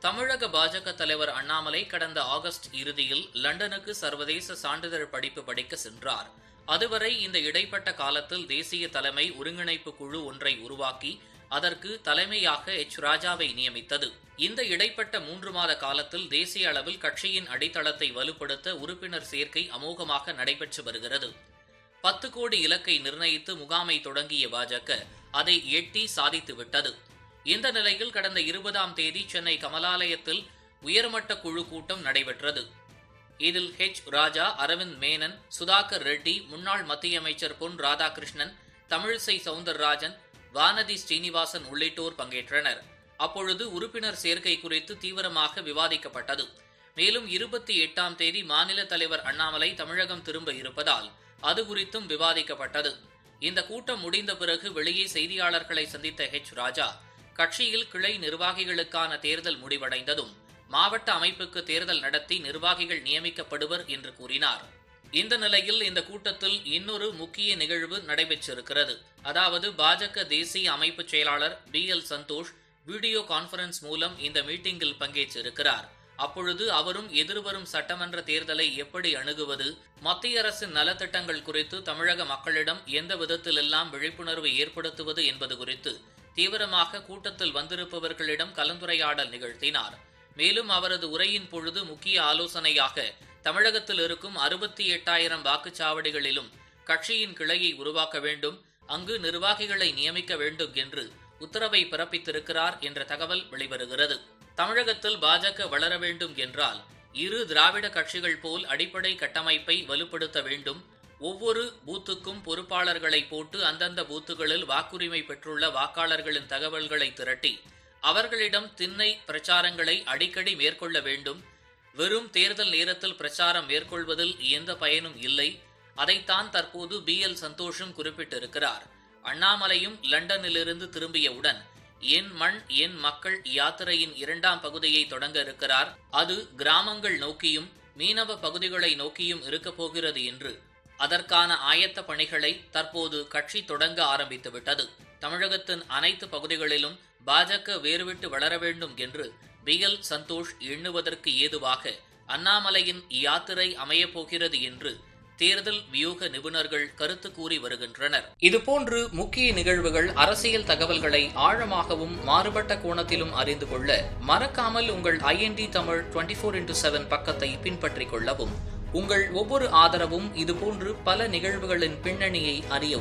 தமிழக பாஜக தலைவர் அண்ணாமலை கடந்த ஆகஸ்ட் இறுதியில் லண்டனுக்கு சர்வதேச சான்றிதழ் படிப்பு படிக்க சென்றார். அதுவரை இந்த இடைப்பட்ட காலத்தில் தேசிய தலைமை ஒருங்கிணைப்பு குழு ஒன்றை உருவாக்கி அதற்கு தலைமையாக ராஜாவை நியமித்தது. இந்த இடைப்பட்ட 3 மாத காலத்தில் தேசிய அளவில் கட்சியின் அடித்தளத்தை வலுப்படுத்த உறுப்பினர் சேர்க்கை அமோகமாக நடைபெற்று வருகிறது. 10 கோடி இலக்கை நிர்ணயித்து முகாமை தொடங்கிய பாஜக அதை எட்டி சாதித்துவிட்டது. இந்த நிலையில் கடந்த 20ஆம் தேதி சென்னை கமலாலயத்தில் உயர்மட்ட குழு கூட்டம் நடைபெற்றது. இதில் ராஜா, அரவிந்த் மேனன், சுதாகர் ரெட்டி, முன்னாள் மத்திய அமைச்சர் பொன் ராதாகிருஷ்ணன், தமிழிசை சவுந்தரராஜன், வானதி ஸ்ரீனிவாசன் உள்ளிட்டோர் பங்கேற்றனர். அப்பொழுது உறுப்பினர் சேர்க்கை குறித்து தீவிரமாக விவாதிக்கப்பட்டது. மேலும் 28ஆம் தேதி மாநில தலைவர் அண்ணாமலை தமிழகம் திரும்ப இருப்பதால் அது குறித்தும் விவாதிக்கப்பட்டது. இந்த கூட்டம் முடிந்த பிறகு வெளியே செய்தியாளர்களை சந்தித்த ராஜா, கட்சியில் கிளை நிர்வாகிகளுக்கான தேர்தல் முடிவடைந்ததும் மாவட்ட அமைப்புக்கு தேர்தல் நடத்தி நிர்வாகிகள் நியமிக்கப்படுவர் என்று கூறினார். இந்த நிலையில் இந்த கூட்டத்தில் இன்னொரு முக்கிய நிகழ்வு நடைபெற்றிருக்கிறது. அதாவது பாஜக தேசிய அமைப்பு செயலாளர் BL சந்தோஷ் வீடியோ கான்பரன்ஸ் மூலம் இந்த மீட்டிங்கில் பங்கேற்றிருக்கிறார். அப்பொழுது அவரும் எதிர்வரும் சட்டமன்ற தேர்தலை எப்படி அணுகுவது, மத்திய அரசின் நலத்திட்டங்கள் குறித்து தமிழக மக்களிடம் எந்த விதத்திலெல்லாம் விழிப்புணர்வு ஏற்படுத்துவது என்பது குறித்து தீவிரமாக கூட்டத்தில் வந்திருப்பவர்களிடம் கலந்துரையாடல் நிகழ்த்தினார். மேலும் அவரது உரையின் பொழுது முக்கிய ஆலோசனையாக தமிழகத்தில் இருக்கும் 68,000 வாக்குச்சாவடிகளிலும் கட்சியின் கிளையை உருவாக்க வேண்டும், அங்கு நிர்வாகிகளை நியமிக்க வேண்டும் என்று உத்தரவை பிறப்பித்திருக்கிறார் என்ற தகவல் வெளிவருகிறது. தமிழகத்தில் பாஜக வளர வேண்டும் என்றால் இரு திராவிட கட்சிகள் போல் அடிப்படை கட்டமைப்பை வலுப்படுத்த வேண்டும். ஒவ்வொரு பூத்துக்கும் பொறுப்பாளர்களை போட்டு அந்தந்த பூத்துகளில் வாக்குரிமை பெற்றுள்ள வாக்காளர்களின் தகவல்களை திரட்டி அவர்களிடம் திண்ணை பிரச்சாரங்களை அடிக்கடி மேற்கொள்ள வேண்டும். வெறும் தேர்தல் நேரத்தில் பிரச்சாரம் மேற்கொள்வதில் எந்த பயனும் இல்லை. அதைத்தான் தற்போது BL சந்தோஷும் குறிப்பிட்டிருக்கிறார். அண்ணாமலையும் லண்டனிலிருந்து திரும்பியவுடன் என் மண் என் மக்கள் யாத்திரையின் 2ஆம் பகுதியை தொடங்க இருக்கிறார். அது கிராமங்கள் நோக்கியும் மீனவ பகுதிகளை நோக்கியும் இருக்கப் போகிறது என்று அதற்கான ஆயத்த பணிகளை தற்போது கட்சி தொடங்க ஆரம்பித்துவிட்டது. தமிழகத்தின் அனைத்து பகுதிகளிலும் பாஜக வேறுவிட்டு வளர வேண்டும் என்று BL சந்தோஷ் எண்ணுவதற்கு ஏதுவாக அண்ணாமலையின் யாத்திரை அமையப்போகிறது என்று தேர்தல் வியூக நிபுணர்கள் கருத்து கூறி வருகின்றனர். இதுபோன்று முக்கிய நிகழ்வுகள், அரசியல் தகவல்களை ஆழமாகவும் மாறுபட்ட கோணத்திலும் அறிந்து கொள்ள மறக்காமல் உங்கள் IND தமிழ் 24x7 பக்கத்தை பின்பற்றிக் கொள்ளவும். உங்கள் ஒவ்வொரு ஆதரவும் இதுபோன்று பல நிகழ்வுகளின் பின்னணியை அறிய